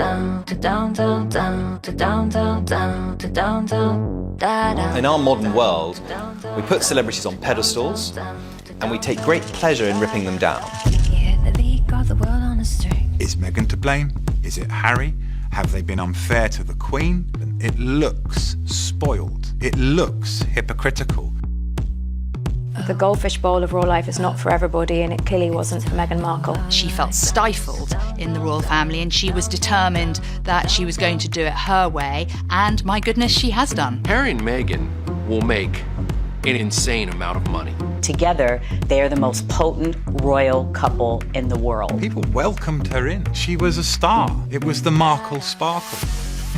In our modern world, we put celebrities on pedestals and we take great pleasure in ripping them down. Is Meghan to blame? Is it Harry? Have they been unfair to the Queen? It looks spoiled. It looks hypocritical. The goldfish bowl of royal life is not for everybody, and it clearly wasn't for Meghan Markle. She felt stifled in the royal family, and she was determined that she was going to do it her way, and my goodness, she has done. Harry and Meghan will make an insane amount of money. Together, they are the most potent royal couple in the world. People welcomed her in. She was a star. It was the Markle sparkle.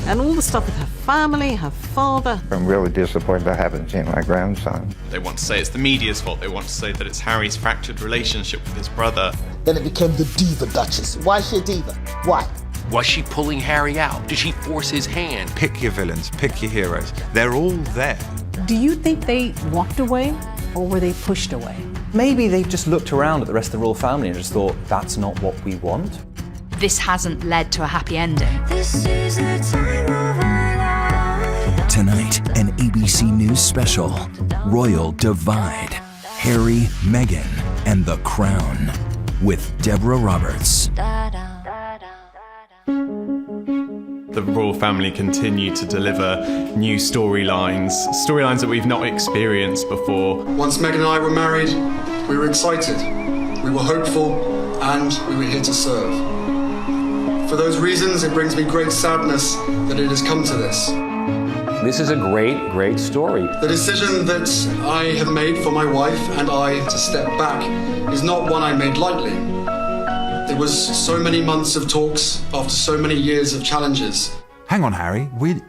And all the stuff with her family, her father. I'm really disappointed I haven't seen my grandson. They want to say it's the media's fault. They want to say that it's Harry's fractured relationship with his brother. Then it became the diva Duchess. Why is she a diva? Why? Was she pulling Harry out? Did she force his hand? Pick your villains, pick your heroes. They're all there. Do you think they walked away or were they pushed away? Maybe they've just looked around at the rest of the royal family and just thought, that's not what we want. This hasn't led to a happy ending. Tonight, an ABC News special, Royal Divide, Harry, Meghan, and the Crown, with Deborah Roberts. The royal family continue to deliver new storylines that we've not experienced before. Once Meghan and I were married, we were excited, we were hopeful, and we were here to serve. For those reasons, it brings me great sadness that it has come to this. This is a great, great story. The decision that I have made for my wife and I to step back is not one I made lightly. It was so many months of talks after so many years of challenges. Hang on, Harry. Where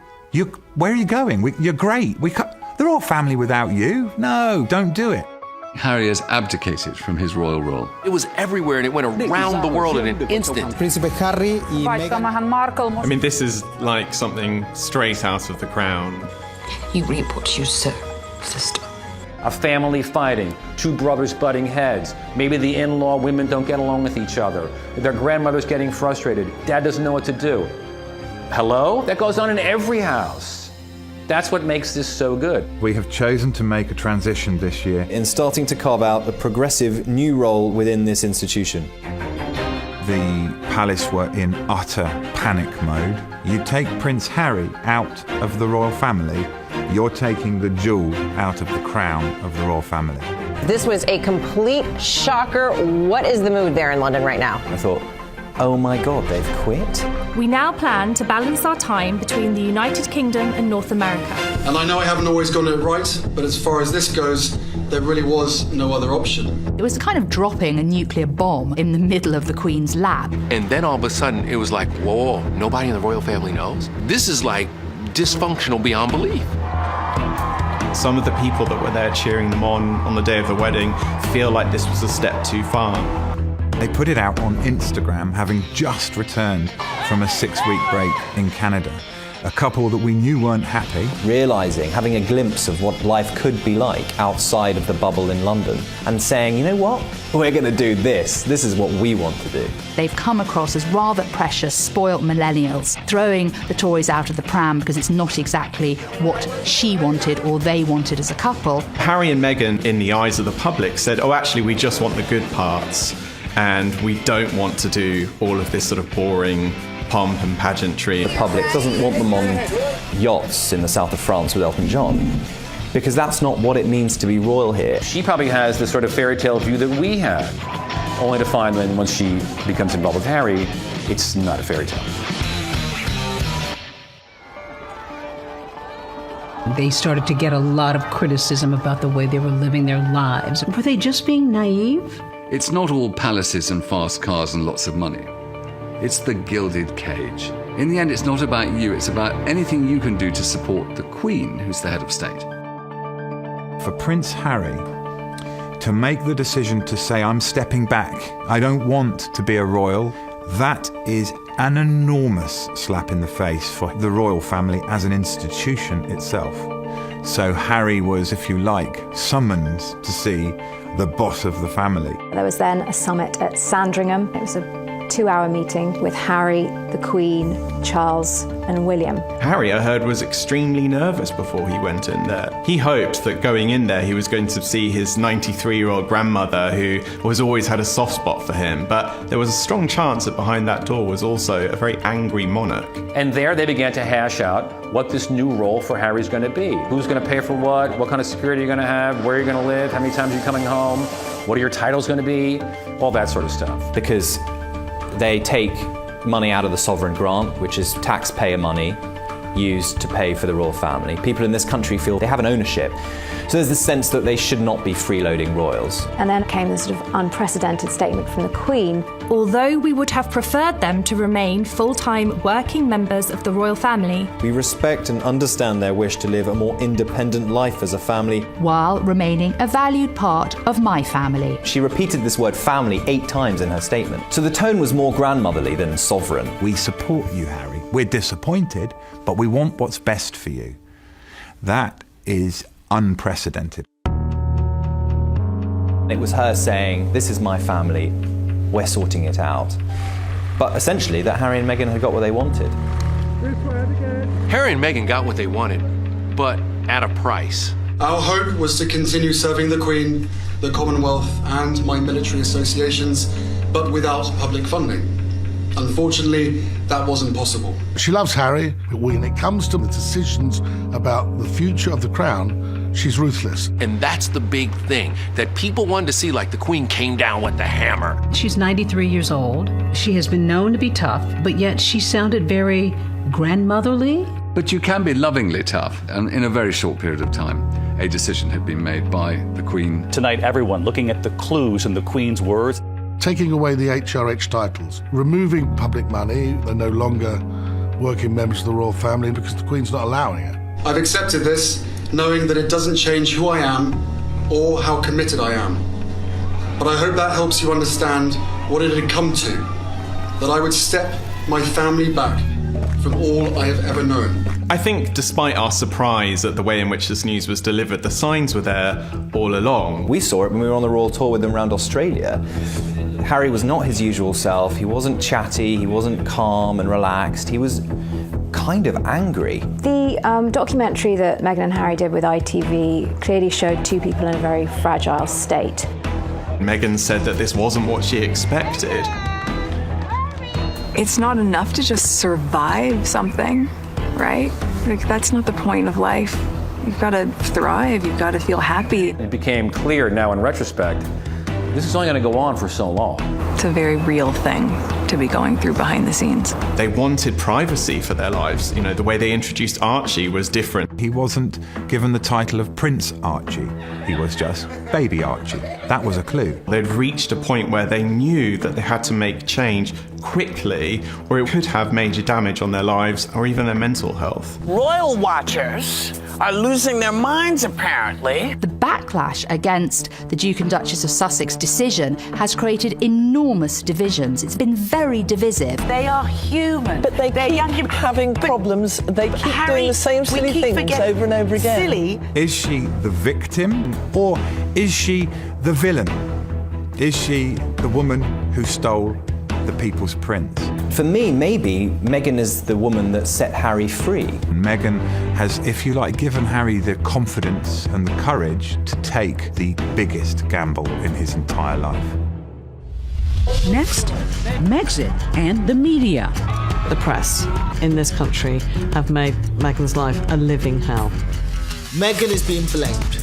are you going? You're great. They're all family without you. No, don't do it. Harry has abdicated from his royal role. It was everywhere and it went around the world in an instant. Príncipe Harry y Meghan. I mean, this is like something straight out of The Crown. You reap what you sow, sister. A family fighting, two brothers butting heads. Maybe the in-law women don't get along with each other. Their grandmother's getting frustrated. Dad doesn't know what to do. Hello? That goes on in every house. That's what makes this so good. We have chosen to make a transition this year in starting to carve out a progressive new role within this institution. The palace were in utter panic mode. You take Prince Harry out of the royal family, you're taking the jewel out of the crown of the royal family. This was a complete shocker. What is the mood there in London right now? I thought, oh my God, they've quit? We now plan to balance our time between the United Kingdom and North America. And I know I haven't always gotten it right, but as far as this goes, there really was no other option. It was kind of dropping a nuclear bomb in the middle of the Queen's lap. And then all of a sudden, it was like, whoa, nobody in the royal family knows? This is like dysfunctional beyond belief. Some of the people that were there cheering them on the day of the wedding feel like this was a step too far. They put it out on Instagram, having just returned from a 6-week break in Canada. A couple that we knew weren't happy. Realising, having a glimpse of what life could be like outside of the bubble in London, and saying, you know what, we're going to do this. This is what we want to do. They've come across as rather precious, spoilt millennials, throwing the toys out of the pram because it's not exactly what she wanted or they wanted as a couple. Harry and Meghan, in the eyes of the public, said, oh, actually, we just want the good parts. And we don't want to do all of this sort of boring pomp and pageantry. The public doesn't want them on yachts in the south of France with Elton John, because that's not what it means to be royal here. She probably has the sort of fairy tale view that we had, only to find that once she becomes involved with Harry, it's not a fairy tale. They started to get a lot of criticism about the way they were living their lives. Were they just being naive? It's not all palaces and fast cars and lots of money. It's the gilded cage. In the end, it's not about you, it's about anything you can do to support the Queen, who's the head of state. For Prince Harry to make the decision to say, I'm stepping back, I don't want to be a royal, that is an enormous slap in the face for the royal family as an institution itself. So Harry was, if you like, summoned to see the boss of the family. There was then a summit at Sandringham. It was a 2-hour meeting with Harry, the Queen, Charles, and William. Harry, I heard, was extremely nervous before he went in there. He hoped that going in there he was going to see his 93-year-old grandmother, who was always had a soft spot for him, but there was a strong chance that behind that door was also a very angry monarch. And there they began to hash out what this new role for Harry's going to be. Who's going to pay for what kind of security you're going to have, where you're going to live, how many times you're coming home, what are your titles going to be, all that sort of stuff. Because they take money out of the sovereign grant, which is taxpayer money used to pay for the royal family. People in this country feel they have an ownership. So there's this sense that they should not be freeloading royals. And then came this sort of unprecedented statement from the Queen. Although we would have preferred them to remain full-time working members of the royal family, we respect and understand their wish to live a more independent life as a family, while remaining a valued part of my family. She repeated this word family 8 times in her statement. So the tone was more grandmotherly than sovereign. We support you, Harry. We're disappointed, but we want what's best for you. That is unprecedented. It was her saying, this is my family, we're sorting it out. But essentially that Harry and Meghan had got what they wanted. Harry and Meghan got what they wanted, but at a price. Our hope was to continue serving the Queen, the Commonwealth, and my military associations, but without public funding. Unfortunately, that wasn't possible. She loves Harry, but when it comes to the decisions about the future of the crown, she's ruthless. And that's the big thing that people wanted to see, like the Queen came down with the hammer. She's 93 years old. She has been known to be tough, but yet she sounded very grandmotherly. But you can be lovingly tough, and in a very short period of time, a decision had been made by the Queen. Tonight, everyone looking at the clues in the Queen's words. Taking away the HRH titles, removing public money, they're no longer working members of the royal family because the Queen's not allowing it. I've accepted this, knowing that it doesn't change who I am or how committed I am. But I hope that helps you understand what it had come to, that I would step my family back from all I have ever known. I think despite our surprise at the way in which this news was delivered, the signs were there all along. We saw it when we were on the royal tour with them around Australia. Harry was not his usual self. He wasn't chatty, he wasn't calm and relaxed. He was kind of angry. The documentary that Meghan and Harry did with ITV clearly showed two people in a very fragile state. Meghan said that this wasn't what she expected. It's not enough to just survive something, right? Like, that's not the point of life. You've got to thrive, you've got to feel happy. It became clear now in retrospect, this is only going to go on for so long. It's a very real thing to be going through behind the scenes. They wanted privacy for their lives. You know, the way they introduced Archie was different. He wasn't given the title of Prince Archie. He was just Baby Archie. That was a clue. They'd reached a point where they knew that they had to make change quickly, or it could have major damage on their lives or even their mental health. Royal watchers are losing their minds, apparently. The backlash against the Duke and Duchess of Sussex decision has created enormous divisions. It's been very divisive. They are human. But they keep having problems. They keep doing the same silly things over and over again. Silly. Is she the victim or is she the villain? Is she the woman who stole the people's prince? For me, maybe Meghan is the woman that set Harry free. Meghan has, if you like, given Harry the confidence and the courage to take the biggest gamble in his entire life. Next, Megxit and the media. The press in this country have made Meghan's life a living hell. Meghan is being blamed.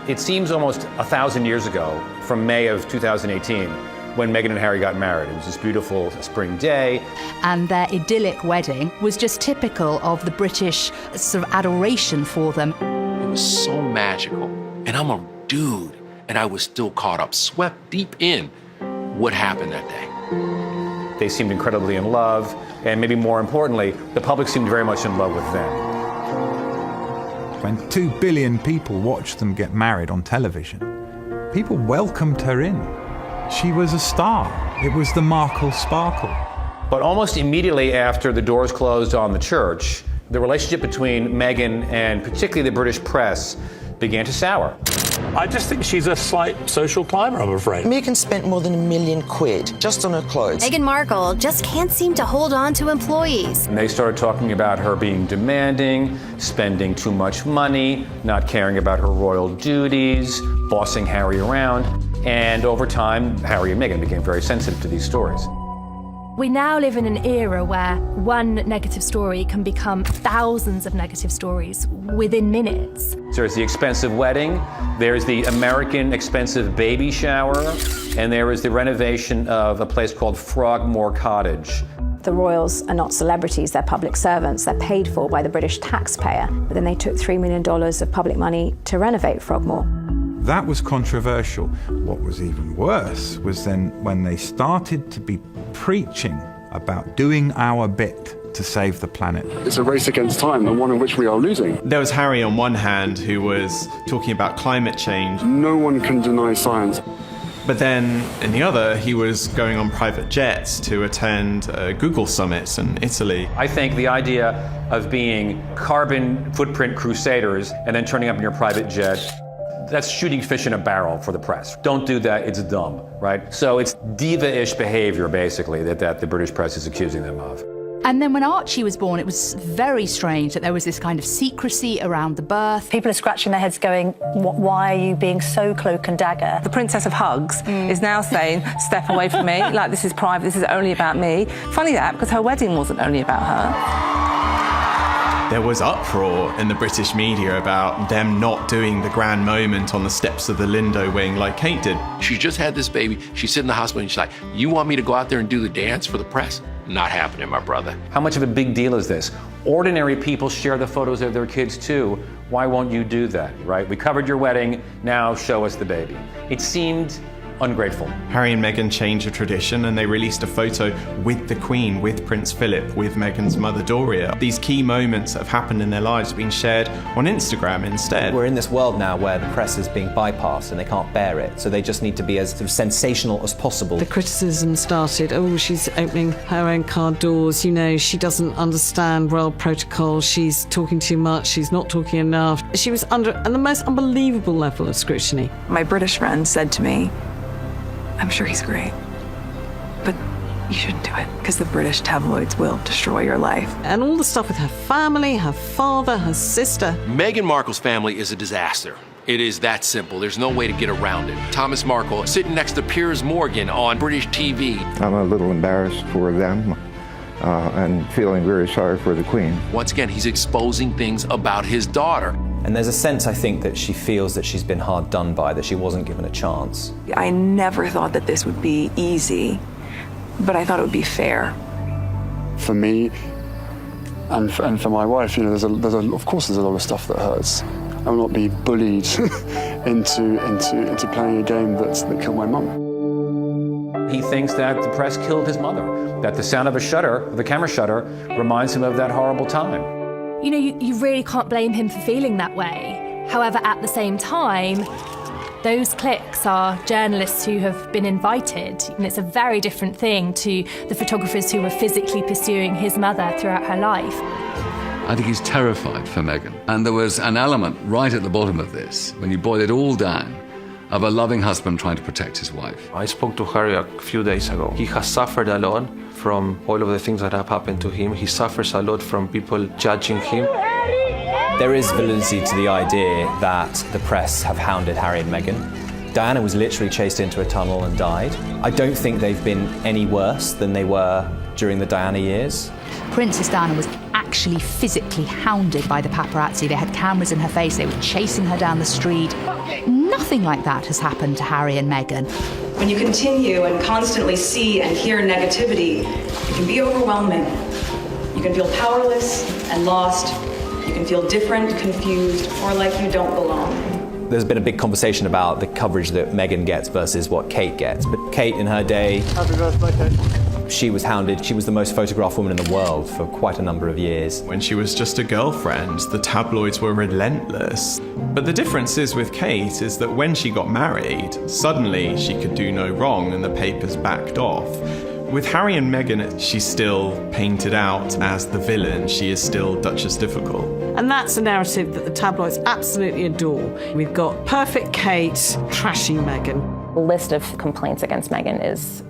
It seems almost 1,000 years ago, from May of 2018, when Meghan and Harry got married. It was this beautiful spring day. And their idyllic wedding was just typical of the British sort of adoration for them. It was so magical. And I'm a dude, and I was still caught up, swept deep in what happened that day. They seemed incredibly in love, and maybe more importantly, the public seemed very much in love with them. When 2 billion people watched them get married on television, People welcomed her in. She was a star. It was the Markle sparkle. But almost immediately after the doors closed on the church, the relationship between Meghan and particularly the British press began to sour. I just think she's a slight social climber, I'm afraid. Meghan spent more than £1 million just on her clothes. Meghan Markle just can't seem to hold on to employees. And they started talking about her being demanding, spending too much money, not caring about her royal duties, bossing Harry around. And over time, Harry and Meghan became very sensitive to these stories. We now live in an era where one negative story can become thousands of negative stories within minutes. There's the expensive wedding, there's the American expensive baby shower, and there is the renovation of a place called Frogmore Cottage. The royals are not celebrities, they're public servants. They're paid for by the British taxpayer. But then they took $3 million of public money to renovate Frogmore. That was controversial. What was even worse was then when they started to be preaching about doing our bit to save the planet. It's a race against time, and one in which we are losing. There was Harry on one hand who was talking about climate change. No one can deny science. But then, in the other, he was going on private jets to attend Google summits in Italy. I think the idea of being carbon footprint crusaders and then turning up in your private jet, that's shooting fish in a barrel for the press. Don't do that, it's dumb, right? So it's diva-ish behavior, basically, that the British press is accusing them of. And then when Archie was born, it was very strange that there was this kind of secrecy around the birth. People are scratching their heads going, why are you being so cloak and dagger? The Princess of Hugs is now saying, step away from me, like this is private, this is only about me. Funny that, because her wedding wasn't only about her. There was uproar in the British media about them not doing the grand moment on the steps of the Lindo wing like Kate did. She just had this baby. She's sitting in the hospital and she's like, you want me to go out there and do the dance for the press? Not happening, my brother. How much of a big deal is this? Ordinary people share the photos of their kids too. Why won't you do that, right? We covered your wedding, now show us the baby. It seemed ungrateful. Harry and Meghan changed a tradition and they released a photo with the Queen, with Prince Philip, with Meghan's mother Doria. These key moments that have happened in their lives have been shared on Instagram instead. We're in this world now where the press is being bypassed and they can't bear it, so they just need to be as sort of sensational as possible. The criticism started, oh, she's opening her own car doors, you know, she doesn't understand royal protocol, she's talking too much, she's not talking enough. She was under the most unbelievable level of scrutiny. My British friend said to me, I'm sure he's great, but you shouldn't do it because the British tabloids will destroy your life. And all the stuff with her family, her father, her sister. Meghan Markle's family is a disaster. It is that simple. There's no way to get around it. Thomas Markle sitting next to Piers Morgan on British TV. I'm a little embarrassed for them and feeling very sorry for the Queen. Once again, he's exposing things about his daughter. And there's a sense, I think, that she feels that she's been hard done by, that she wasn't given a chance. I never thought that this would be easy, but I thought it would be fair. For me and for my wife, you know, of course there's a lot of stuff that hurts. I will not be bullied into playing a game that killed my mum. He thinks that the press killed his mother, that the sound of the camera shutter, reminds him of that horrible time. You know, you really can't blame him for feeling that way. However, at the same time, those cliques are journalists who have been invited, and it's a very different thing to the photographers who were physically pursuing his mother throughout her life. I think he's terrified for Meghan. And there was an element right at the bottom of this, when you boil it all down, of a loving husband trying to protect his wife. I spoke to Harry a few days ago. He has suffered a lot from all of the things that have happened to him. He suffers a lot from people judging him. There is validity to the idea that the press have hounded Harry and Meghan. Diana was literally chased into a tunnel and died. I don't think they've been any worse than they were during the Diana years. Princess Diana was actually physically hounded by the paparazzi. They had cameras in her face, they were chasing her down the street. Nothing like that has happened to Harry and Meghan. When you continue and constantly see and hear negativity, it can be overwhelming. You can feel powerless and lost. You can feel different, confused, or like you don't belong. There's been a big conversation about the coverage that Meghan gets versus what Kate gets. But Kate, in her day, Happy birthday, Kate. She was hounded. She was the most photographed woman in the world for quite a number of years. When she was just a girlfriend, the tabloids were relentless. But the difference is with Kate is that when she got married, suddenly she could do no wrong and the papers backed off. With Harry and Meghan, she's still painted out as the villain. She is still Duchess difficult. And that's a narrative that the tabloids absolutely adore. We've got perfect Kate, trashy Meghan. The list of complaints against Meghan is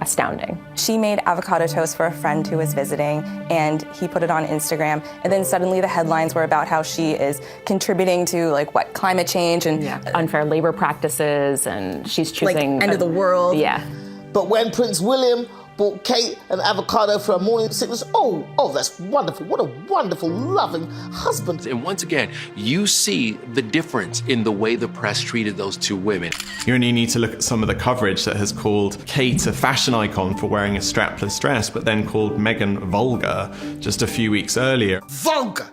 astounding. She made avocado toast for a friend who was visiting, and he put it on Instagram, and then suddenly the headlines were about how she is contributing to climate change and unfair labor practices, and she's choosing end of the world. Yeah. But when Prince William bought Kate an avocado for her morning sickness, oh, that's wonderful. What a wonderful, loving husband. And once again, you see the difference in the way the press treated those two women. You only need to look at some of the coverage that has called Kate a fashion icon for wearing a strapless dress, but then called Meghan vulgar just a few weeks earlier. Vulgar.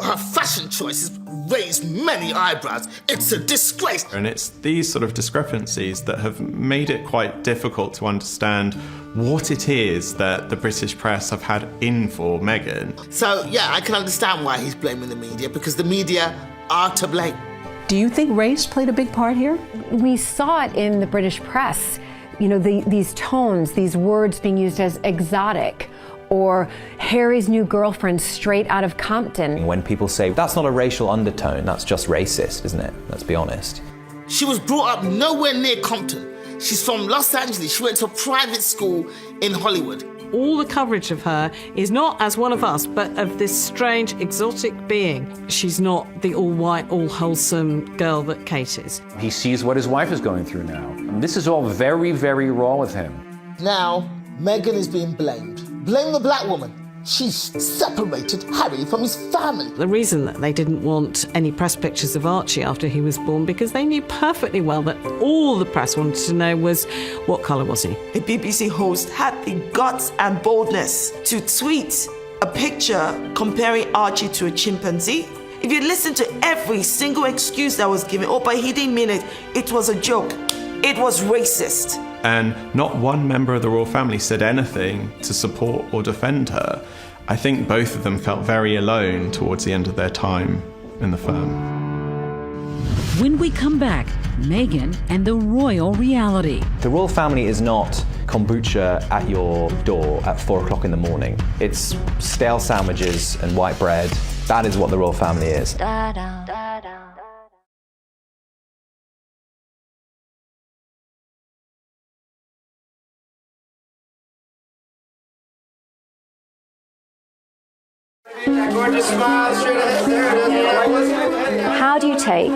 Her fashion choices raise many eyebrows. It's a disgrace. And it's these sort of discrepancies that have made it quite difficult to understand what it is that the British press have had in for Meghan. So, yeah, I can understand why he's blaming the media, because the media are to blame. Do you think race played a big part here? We saw it in the British press. You know, these tones, these words being used as exotic, or Harry's new girlfriend straight out of Compton. When people say, that's not a racial undertone, that's just racist, isn't it? Let's be honest. She was brought up nowhere near Compton. She's from Los Angeles. She went to a private school in Hollywood. All the coverage of her is not as one of us, but of this strange, exotic being. She's not the all-white, all-wholesome girl that Kate is. He sees what his wife is going through now. And this is all very, very raw with him. Now, Meghan is being blamed. Blame the black woman. She's separated Harry from his family. The reason that they didn't want any press pictures of Archie after he was born, because they knew perfectly well that all the press wanted to know was, what colour was he? A BBC host had the guts and boldness to tweet a picture comparing Archie to a chimpanzee. If you listen to every single excuse that was given, but he didn't mean it, it was a joke, it was racist. And not one member of the royal family said anything to support or defend her. I think both of them felt very alone towards the end of their time in the firm. When we come back, Meghan and the royal reality. The royal family is not kombucha at your door at 4 o'clock in the morning. It's stale sandwiches and white bread. That is what the royal family is. How do you take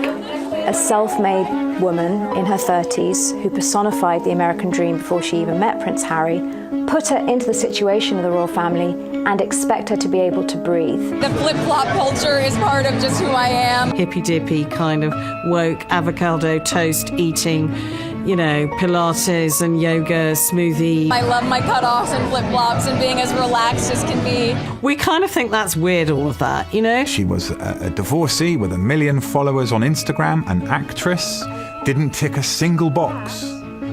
a self-made woman in her 30s who personified the American dream before she even met Prince Harry, put her into the situation of the royal family, and expect her to be able to breathe? The flip-flop culture is part of just who I am. Hippy-dippy kind of woke avocado toast eating, Pilates and yoga, smoothie. I love my cutoffs and flip-flops and being as relaxed as can be. We kind of think that's weird, all of that, She was a divorcee with 1 million followers on Instagram, an actress, didn't tick a single box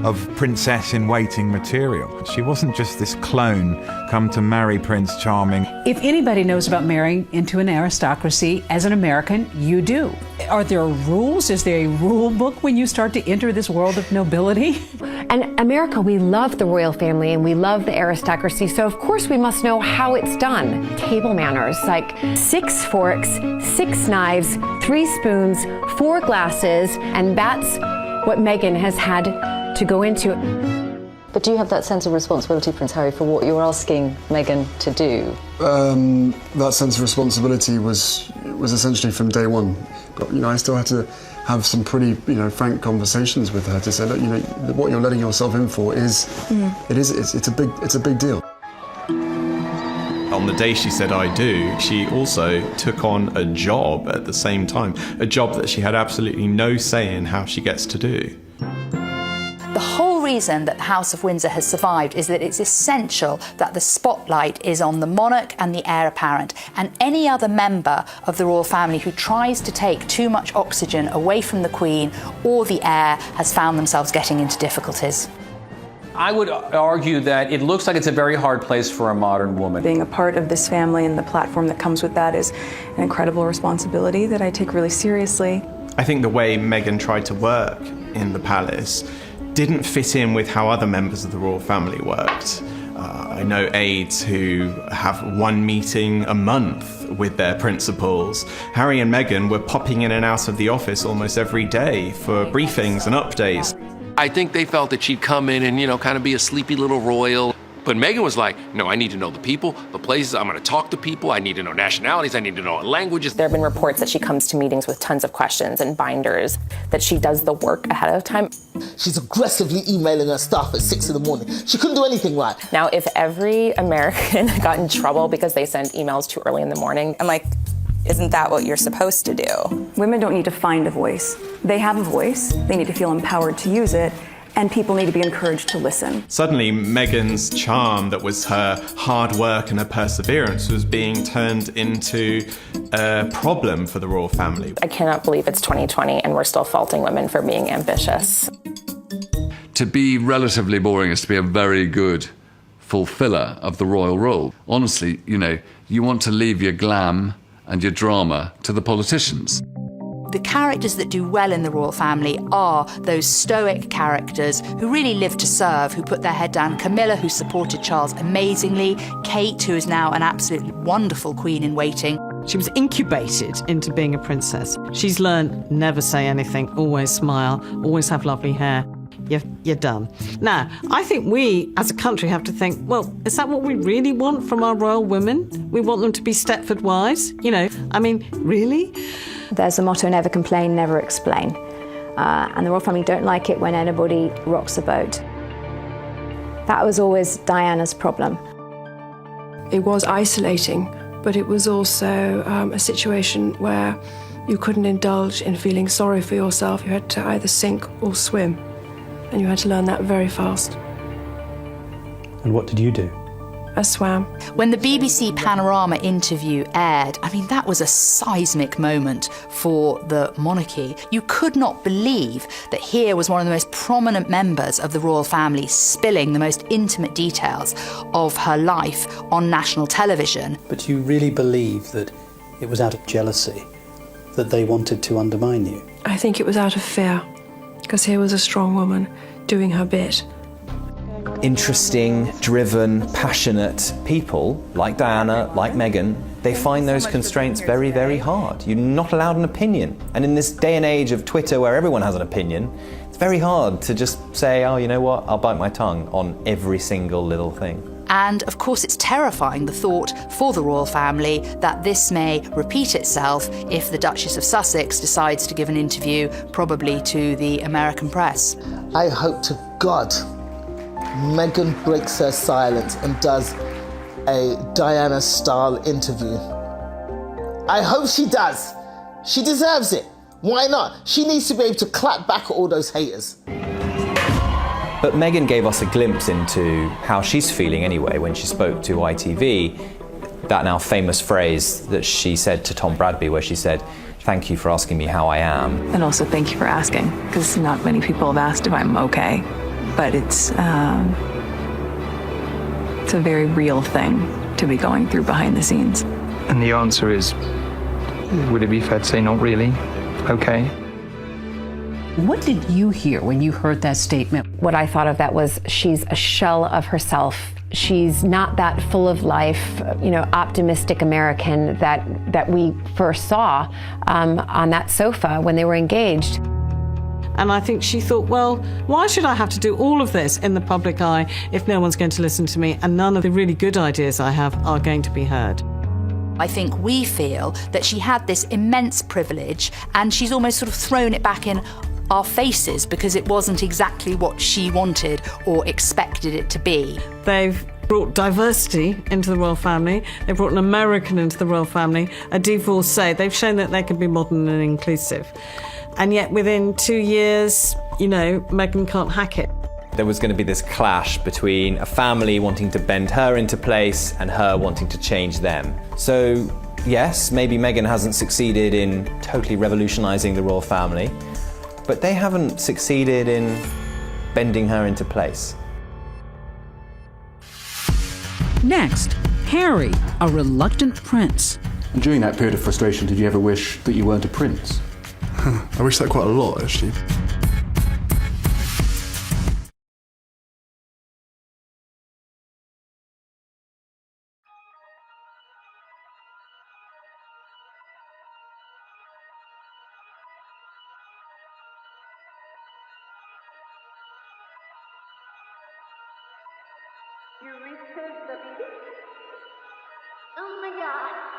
of princess-in-waiting material. She wasn't just this clone come to marry Prince Charming. If anybody knows about marrying into an aristocracy, as an American, you do. Are there rules? Is there a rule book when you start to enter this world of nobility? And America, we love the royal family and we love the aristocracy, so of course we must know how it's done. Table manners, like 6 forks, 6 knives, 3 spoons, 4 glasses, and that's what Meghan has had to go into. But do you have that sense of responsibility, Prince Harry, for what you're asking Meghan to do? That sense of responsibility was essentially from day one. But, I still had to have some pretty, frank conversations with her to say, look, what you're letting yourself in for is, it's a big deal. On the day she said I do, she also took on a job at the same time, a job that she had absolutely no say in how she gets to do. The whole reason that the House of Windsor has survived is that it's essential that the spotlight is on the monarch and the heir apparent, and any other member of the royal family who tries to take too much oxygen away from the Queen or the heir has found themselves getting into difficulties. I would argue that it looks like it's a very hard place for a modern woman. Being a part of this family and the platform that comes with that is an incredible responsibility that I take really seriously. I think the way Meghan tried to work in the palace didn't fit in with how other members of the royal family worked. I know aides who have one meeting a month with their principals. Harry and Meghan were popping in and out of the office almost every day for briefings and updates. I think they felt that she'd come in and, you know, kind of be a sleepy little royal. But Meghan was like, no, I need to know the people, the places, I'm going to talk to people, I need to know nationalities, I need to know languages. There have been reports that she comes to meetings with tons of questions and binders, that she does the work ahead of time. She's aggressively emailing her staff at 6 in the morning. She couldn't do anything right. Now, if every American got in trouble because they sent emails too early in the morning, I'm like, isn't that what you're supposed to do? Women don't need to find a voice. They have a voice. They need to feel empowered to use it. And people need to be encouraged to listen. Suddenly, Meghan's charm, that was her hard work and her perseverance, was being turned into a problem for the royal family. I cannot believe it's 2020 and we're still faulting women for being ambitious. To be relatively boring is to be a very good fulfiller of the royal role. Honestly, you know, you want to leave your glam and your drama to the politicians. The characters that do well in the royal family are those stoic characters who really live to serve, who put their head down. Camilla, who supported Charles amazingly. Kate, who is now an absolutely wonderful queen in waiting. She was incubated into being a princess. She's learned never say anything, always smile, always have lovely hair. You're done. Now, I think we, as a country, have to think, well, is that what we really want from our royal women? We want them to be Stepford wives? You know, I mean, really? There's a motto, never complain, never explain. And the royal family don't like it when anybody rocks the boat. That was always Diana's problem. It was isolating, but it was also a situation where you couldn't indulge in feeling sorry for yourself. You had to either sink or swim, and you had to learn that very fast. And what did you do? I swam. When the BBC Panorama interview aired, I mean, that was a seismic moment for the monarchy. You could not believe that here was one of the most prominent members of the royal family spilling the most intimate details of her life on national television. But you really believe that it was out of jealousy that they wanted to undermine you? I think it was out of fear, because here was a strong woman doing her bit. Interesting, driven, passionate people like Diana, like Meghan, they find those constraints very, very hard. You're not allowed an opinion. And in this day and age of Twitter where everyone has an opinion, it's very hard to just say, oh, you know what, I'll bite my tongue on every single little thing. And of course, it's terrifying, the thought for the royal family that this may repeat itself if the Duchess of Sussex decides to give an interview, probably to the American press. I hope to God Meghan breaks her silence and does a Diana-style interview. I hope she does. She deserves it. Why not? She needs to be able to clap back at all those haters. But Meghan gave us a glimpse into how she's feeling anyway when she spoke to ITV. That now famous phrase that she said to Tom Bradby, where she said, "Thank you for asking me how I am." And also thank you for asking, because not many people have asked if I'm okay. But it's a very real thing to be going through behind the scenes. And the answer is, would it be fair to say not really? Okay. What did you hear when you heard that statement? What I thought of that was she's a shell of herself. She's not that full of life, optimistic American that we first saw on that sofa when they were engaged. And I think she thought, well, why should I have to do all of this in the public eye if no one's going to listen to me and none of the really good ideas I have are going to be heard? I think we feel that she had this immense privilege and she's almost sort of thrown it back in our faces because it wasn't exactly what she wanted or expected it to be. They've brought diversity into the royal family. They've brought an American into the royal family, a divorcee. They've shown that they can be modern and inclusive. And yet within 2 years, Meghan can't hack it. There was going to be this clash between a family wanting to bend her into place and her wanting to change them. So yes, maybe Meghan hasn't succeeded in totally revolutionising the royal family, but they haven't succeeded in bending her into place. Next, Harry, a reluctant prince. And during that period of frustration, did you ever wish that you weren't a prince? I wish that quite a lot, actually. Oh my god.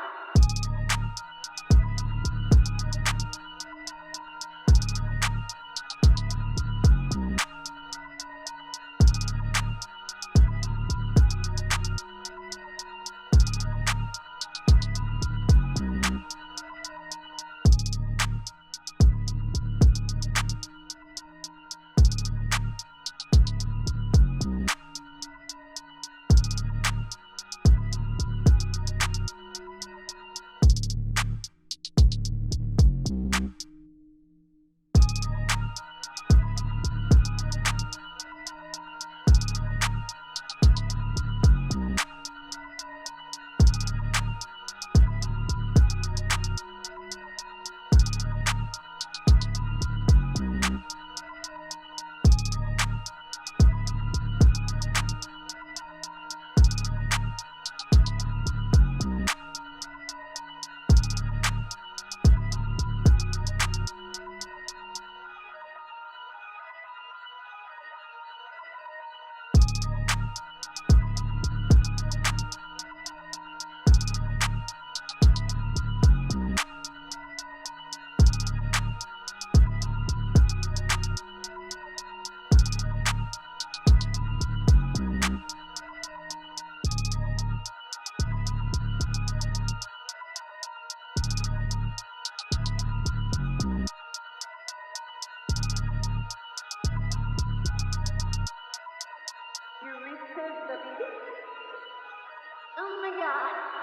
Oh my god.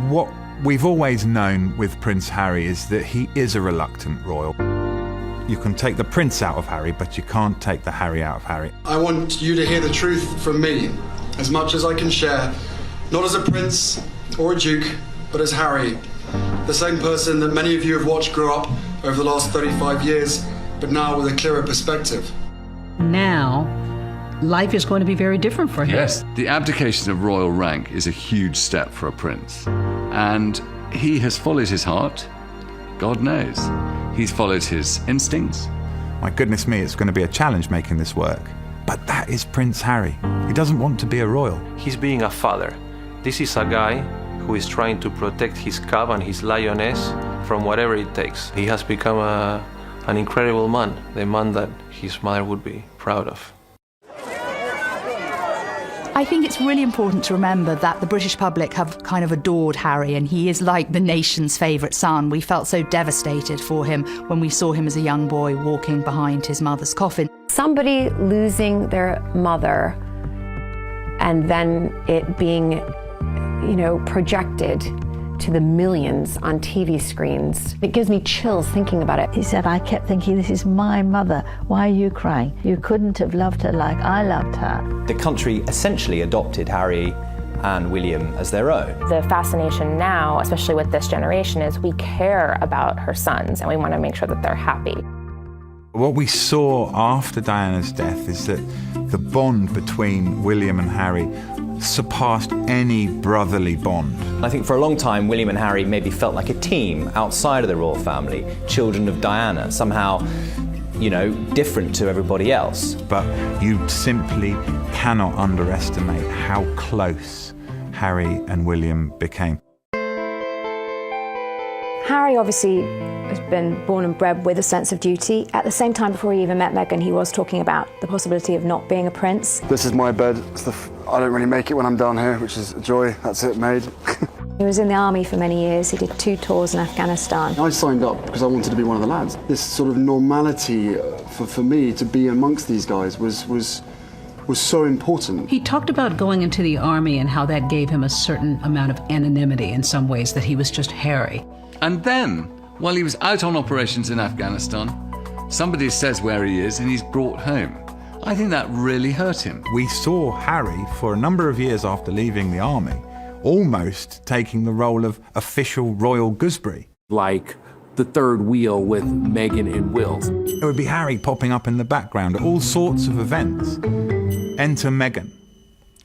What we've always known with Prince Harry is that he is a reluctant royal. You can take the prince out of Harry, but you can't take the Harry out of Harry. I want you to hear the truth from me, as much as I can share, not as a prince or a duke, but as Harry, the same person that many of you have watched grow up over the last 35 years, but now with a clearer perspective. Now, life is going to be very different for him. Yes, the abdication of royal rank is a huge step for a prince. And he has followed his heart, God knows. He's followed his instincts. My goodness me, it's going to be a challenge making this work. But that is Prince Harry. He doesn't want to be a royal. He's being a father. This is a guy who is trying to protect his cub and his lioness from whatever it takes. He has become an incredible man, the man that his mother would be proud of. I think it's really important to remember that the British public have kind of adored Harry, and he is like the nation's favourite son. We felt so devastated for him when we saw him as a young boy walking behind his mother's coffin. Somebody losing their mother and then it being, projected to the millions on TV screens. It gives me chills thinking about it. He said, I kept thinking, this is my mother. Why are you crying? You couldn't have loved her like I loved her. The country essentially adopted Harry and William as their own. The fascination now, especially with this generation, is we care about her sons and we want to make sure that they're happy. What we saw after Diana's death is that the bond between William and Harry surpassed any brotherly bond. I think for a long time, William and Harry maybe felt like a team outside of the royal family, children of Diana, somehow, different to everybody else. But you simply cannot underestimate how close Harry and William became. Harry obviously has been born and bred with a sense of duty. At the same time, before he even met Meghan, he was talking about the possibility of not being a prince. This is my bed. I don't really make it when I'm down here, which is a joy. That's it, made. He was in the army for many years. He did 2 tours in Afghanistan. I signed up because I wanted to be one of the lads. This sort of normality for me to be amongst these guys was so important. He talked about going into the army and how that gave him a certain amount of anonymity in some ways, that he was just Harry. And then, while he was out on operations in Afghanistan, somebody says where he is and he's brought home. I think that really hurt him. We saw Harry, for a number of years after leaving the army, almost taking the role of official royal gooseberry. Like the third wheel with Meghan and Will. It would be Harry popping up in the background at all sorts of events. Enter Meghan.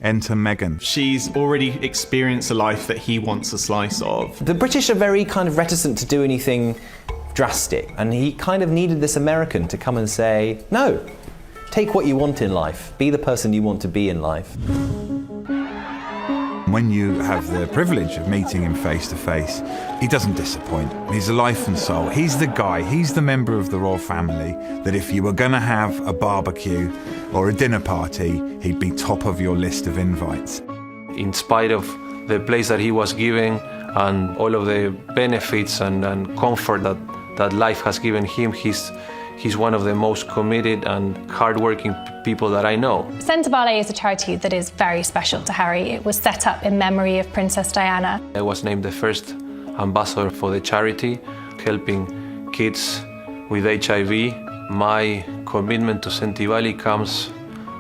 Enter Meghan. She's already experienced a life that he wants a slice of. The British are very kind of reticent to do anything drastic, and he kind of needed this American to come and say, no, take what you want in life, be the person you want to be in life. When you have the privilege of meeting him face to face, he doesn't disappoint. He's a life and soul. He's the guy, he's the member of the royal family that if you were going to have a barbecue or a dinner party, he'd be top of your list of invites. In spite of the place that he was given and all of the benefits and comfort that life has given him, he's one of the most committed and hardworking people that I know. Centre Ballet is a charity that is very special to Harry. It was set up in memory of Princess Diana. I was named the first ambassador for the charity, helping kids with HIV. My commitment to Sentivali comes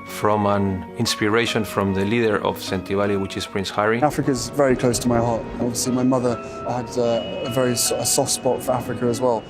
from an inspiration from the leader of Sentivali, which is Prince Harry. Africa's very close to my heart. Obviously, my mother had a soft spot for Africa as well.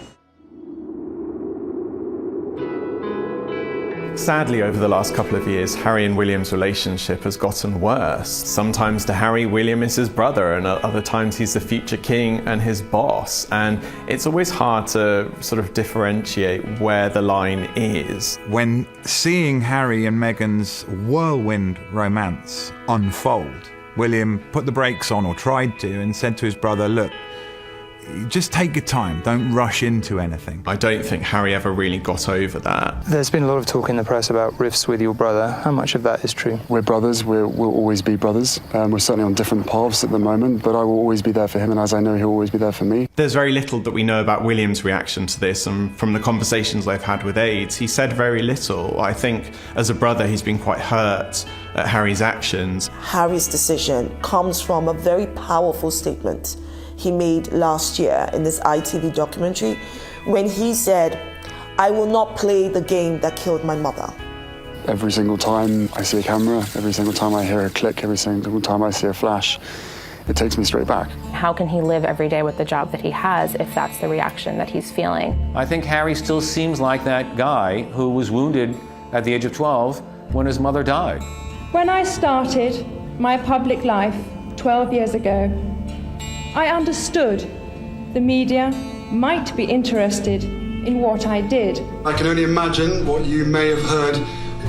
Sadly, over the last couple of years, Harry and William's relationship has gotten worse. Sometimes to Harry, William is his brother, and at other times he's the future king and his boss. And it's always hard to sort of differentiate where the line is. When seeing Harry and Meghan's whirlwind romance unfold, William put the brakes on, or tried to, and said to his brother, look, just take your time, don't rush into anything. I don't think Harry ever really got over that. There's been a lot of talk in the press about rifts with your brother. How much of that is true? We're brothers, we'll always be brothers. We're certainly on different paths at the moment, but I will always be there for him, and as I know, he'll always be there for me. There's very little that we know about William's reaction to this, and from the conversations I've had with aides, he said very little. I think as a brother, he's been quite hurt at Harry's actions. Harry's decision comes from a very powerful statement he made last year in this ITV documentary when he said, I will not play the game that killed my mother. Every single time I see a camera, every single time I hear a click, every single time I see a flash, it takes me straight back. How can he live every day with the job that he has if that's the reaction that he's feeling? I think Harry still seems like that guy who was wounded at the age of 12 when his mother died. When I started my public life 12 years ago, I understood the media might be interested in what I did. I can only imagine what you may have heard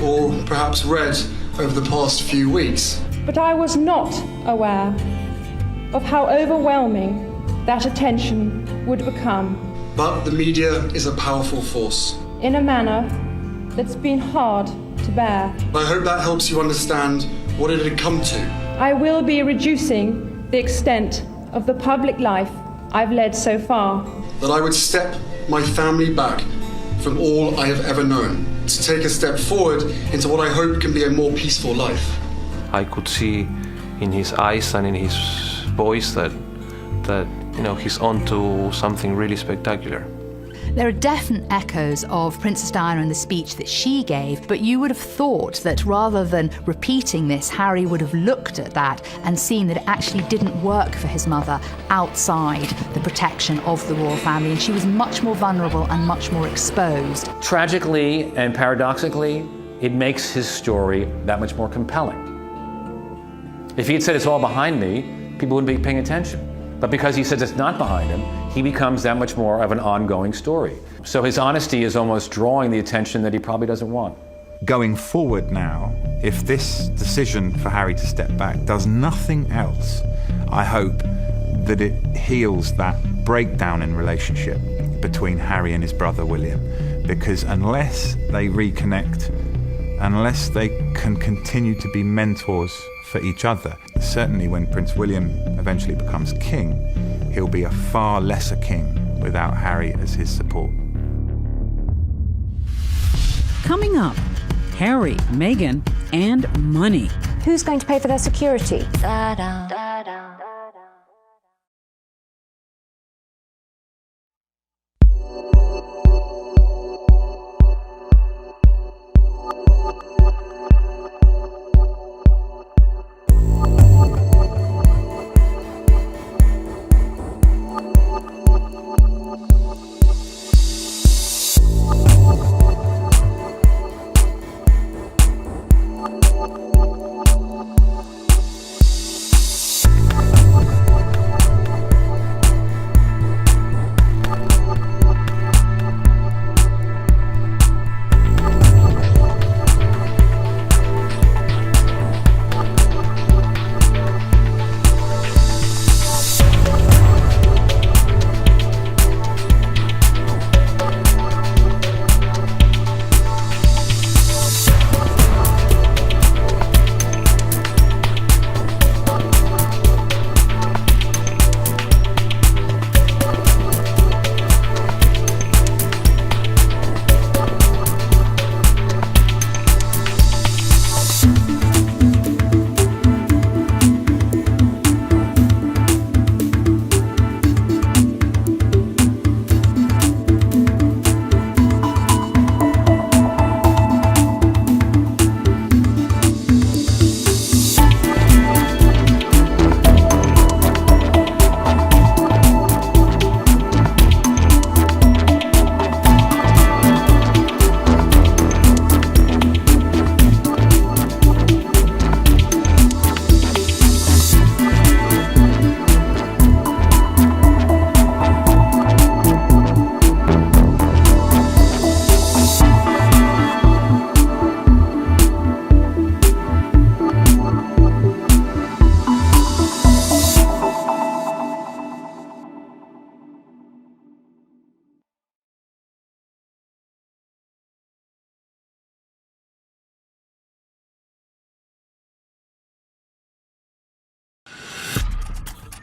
or perhaps read over the past few weeks. But I was not aware of how overwhelming that attention would become. But the media is a powerful force. In a manner that's been hard to bear. I hope that helps you understand what it had come to. I will be reducing the extent of the public life I've led so far. That I would step my family back from all I have ever known, to take a step forward into what I hope can be a more peaceful life. I could see in his eyes and in his voice that he's on to something really spectacular. There are definite echoes of Princess Diana in the speech that she gave, but you would have thought that rather than repeating this, Harry would have looked at that and seen that it actually didn't work for his mother outside the protection of the royal family, and she was much more vulnerable and much more exposed. Tragically and paradoxically, it makes his story that much more compelling. If he had said it's all behind me, people wouldn't be paying attention. But because he says it's not behind him, he becomes that much more of an ongoing story. So his honesty is almost drawing the attention that he probably doesn't want. Going forward now, if this decision for Harry to step back does nothing else, I hope that it heals that breakdown in relationship between Harry and his brother William. Because unless they reconnect, unless they can continue to be mentors for each other, certainly when Prince William eventually becomes king, he'll be a far lesser king without Harry as his support. Coming up, Harry, Meghan, and money. Who's going to pay for their security?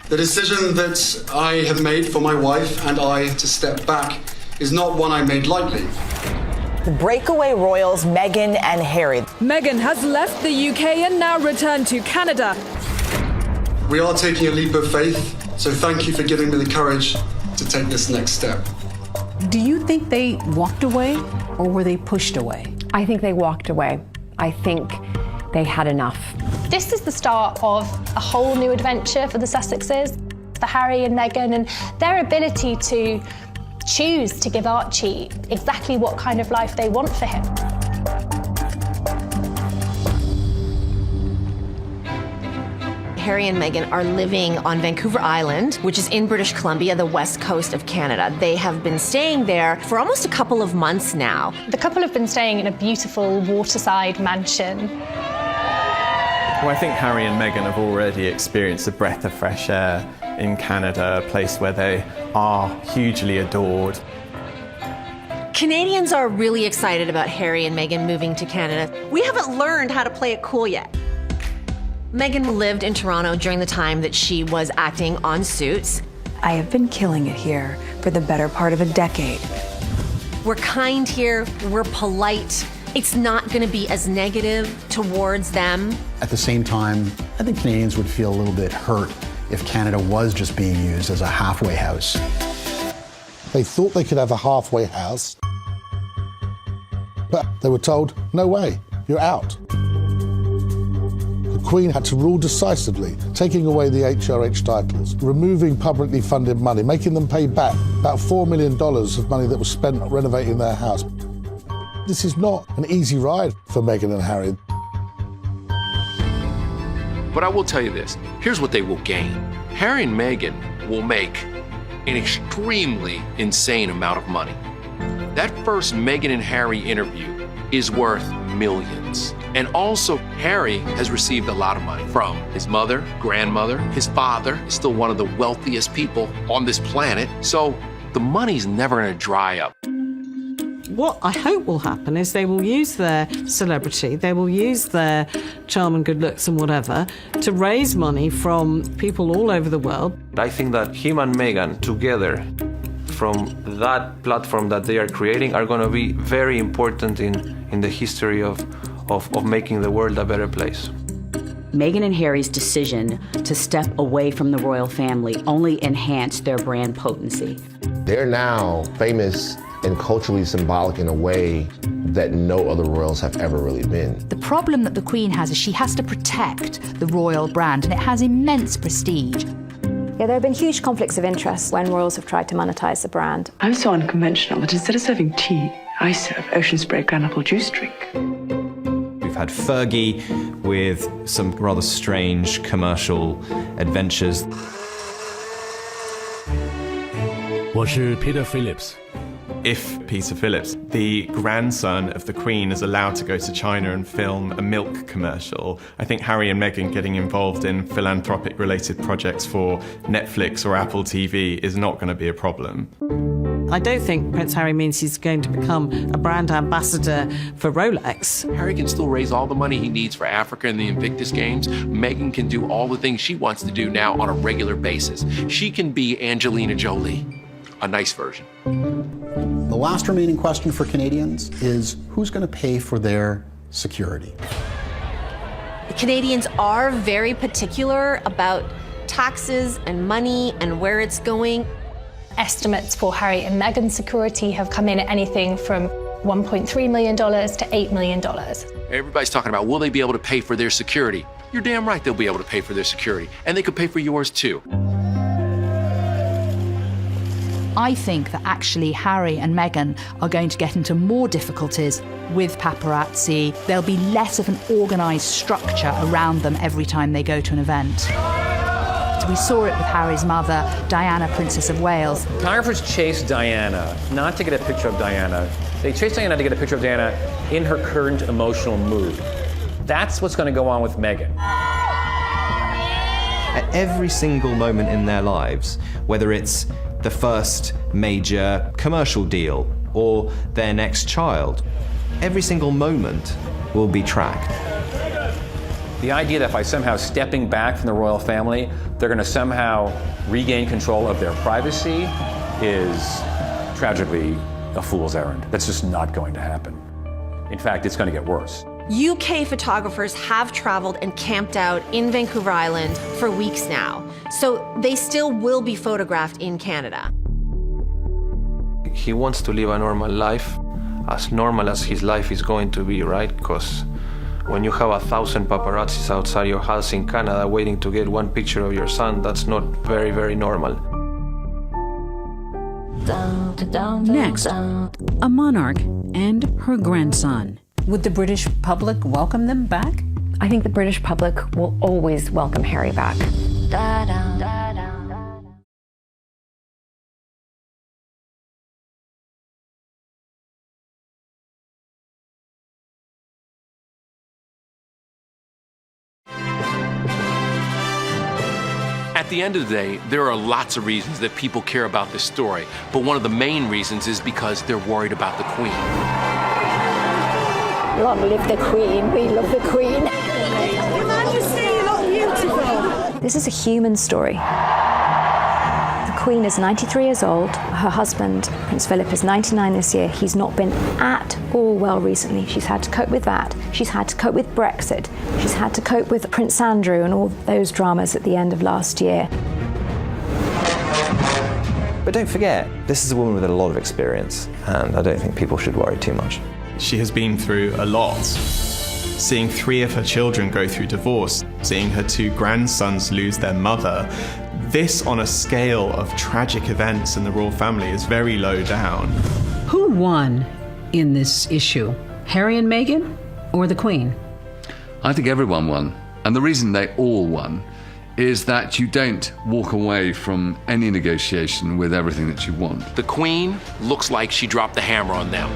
The decision that I have made for my wife and I to step back is not one I made lightly. The breakaway royals Meghan and Harry. Meghan has left the UK and now returned to Canada. We are taking a leap of faith, so thank you for giving me the courage to take this next step. Do you think they walked away or were they pushed away? I think they walked away. I think they had enough. This is the start of a whole new adventure for the Sussexes, for Harry and Meghan, and their ability to choose to give Archie exactly what kind of life they want for him. Harry and Meghan are living on Vancouver Island, which is in British Columbia, the west coast of Canada. They have been staying there for almost a couple of months now. The couple have been staying in a beautiful waterside mansion. Well, I think Harry and Meghan have already experienced a breath of fresh air in Canada, a place where they are hugely adored. Canadians are really excited about Harry and Meghan moving to Canada. We haven't learned how to play it cool yet. Meghan lived in Toronto during the time that she was acting on Suits. I have been killing it here for the better part of a decade. We're kind here, we're polite. It's not going to be as negative towards them. At the same time, I think Canadians would feel a little bit hurt if Canada was just being used as a halfway house. They thought they could have a halfway house, but they were told, no way, you're out. The Queen had to rule decisively, taking away the HRH titles, removing publicly funded money, making them pay back about $4 million of money that was spent renovating their house. This is not an easy ride for Meghan and Harry. But I will tell you this, here's what they will gain. Harry and Meghan will make an extremely insane amount of money. That first Meghan and Harry interview is worth millions. And also, Harry has received a lot of money from his mother, grandmother, his father is still one of the wealthiest people on this planet. So the money's never gonna dry up. What I hope will happen is they will use their celebrity, they will use their charm and good looks and whatever to raise money from people all over the world. I think that him and Meghan together, from that platform that they are creating, are going to be very important in the history of making the world a better place. Meghan and Harry's decision to step away from the royal family only enhanced their brand potency. They're now famous and culturally symbolic in a way that no other royals have ever really been. The problem that the Queen has is she has to protect the royal brand, and it has immense prestige. Yeah, there have been huge conflicts of interest when royals have tried to monetize the brand. I'm so unconventional that instead of serving tea, I serve ocean spray granapple juice drink. We've had Fergie with some rather strange commercial adventures. 我是 Peter Phillips. If Peter Phillips, the grandson of the Queen, is allowed to go to China and film a milk commercial, I think Harry and Meghan getting involved in philanthropic-related projects for Netflix or Apple TV is not going to be a problem. I don't think Prince Harry means he's going to become a brand ambassador for Rolex. Harry can still raise all the money he needs for Africa and the Invictus Games. Meghan can do all the things she wants to do now on a regular basis. She can be Angelina Jolie, a nice version. The last remaining question for Canadians is who's going to pay for their security? The Canadians are very particular about taxes and money and where it's going. Estimates for Harry and Meghan's security have come in at anything from $1.3 million to $8 million. Everybody's talking about, will they be able to pay for their security? You're damn right they'll be able to pay for their security. And they could pay for yours too. I think that actually Harry and Meghan are going to get into more difficulties with paparazzi. There'll be less of an organised structure around them every time they go to an event. So we saw it with Harry's mother, Diana, Princess of Wales. Photographers chased Diana, not to get a picture of Diana. They chased Diana to get a picture of Diana in her current emotional mood. That's what's going to go on with Meghan. At every single moment in their lives, whether it's the first major commercial deal or their next child, every single moment will be tracked. The idea that by somehow stepping back from the royal family, they're going to somehow regain control of their privacy is tragically a fool's errand. That's just not going to happen. In fact, it's going to get worse. UK photographers have traveled and camped out in Vancouver Island for weeks now, so they still will be photographed in Canada. He wants to live a normal life, as normal as his life is going to be, right? Because when you have 1,000 paparazzis outside your house in Canada waiting to get one picture of your son, that's not very, very normal. Next, a monarch and her grandson. Would the British public welcome them back? I think the British public will always welcome Harry back. At the end of the day, there are lots of reasons that people care about this story, but one of the main reasons is because they're worried about the Queen. Long live the Queen. We love the Queen. Your Majesty, you look beautiful. This is a human story. The Queen is 93 years old. Her husband, Prince Philip, is 99 this year. He's not been at all well recently. She's had to cope with that. She's had to cope with Brexit. She's had to cope with Prince Andrew and all those dramas at the end of last year. But don't forget, this is a woman with a lot of experience, and I don't think people should worry too much. She has been through a lot. Seeing 3 of her children go through divorce, seeing her 2 grandsons lose their mother, this on a scale of tragic events in the royal family is very low down. Who won in this issue? Harry and Meghan or the Queen? I think everyone won. And the reason they all won is that you don't walk away from any negotiation with everything that you want. The Queen looks like she dropped the hammer on them.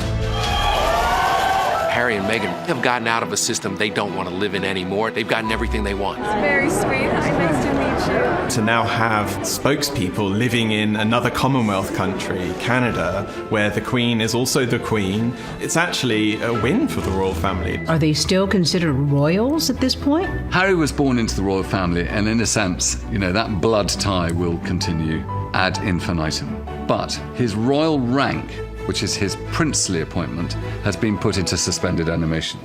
Harry and Meghan have gotten out of a system they don't want to live in anymore. They've gotten everything they want. It's very sweet. Hi, nice to meet you. To now have spokespeople living in another Commonwealth country, Canada, where the Queen is also the Queen, it's actually a win for the royal family. Are they still considered royals at this point? Harry was born into the royal family, and in a sense, that blood tie will continue ad infinitum. But his royal rank, which is his princely appointment, has been put into suspended animation.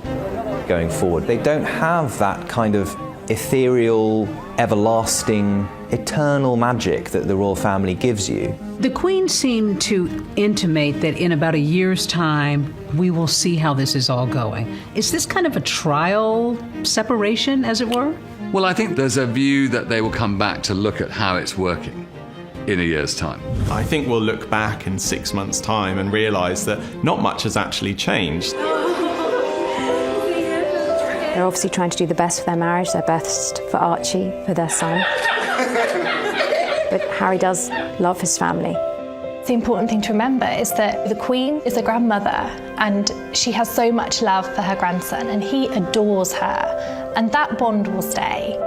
Going forward, they don't have that kind of ethereal, everlasting, eternal magic that the royal family gives you. The Queen seemed to intimate that in about a year's time, we will see how this is all going. Is this kind of a trial separation, as it were? Well, I think there's a view that they will come back to look at how it's working in a year's time. I think we'll look back in 6 months' time and realise that not much has actually changed. They're obviously trying to do the best for their marriage, their best for Archie, for their son. But Harry does love his family. The important thing to remember is that the Queen is a grandmother and she has so much love for her grandson and he adores her, and that bond will stay.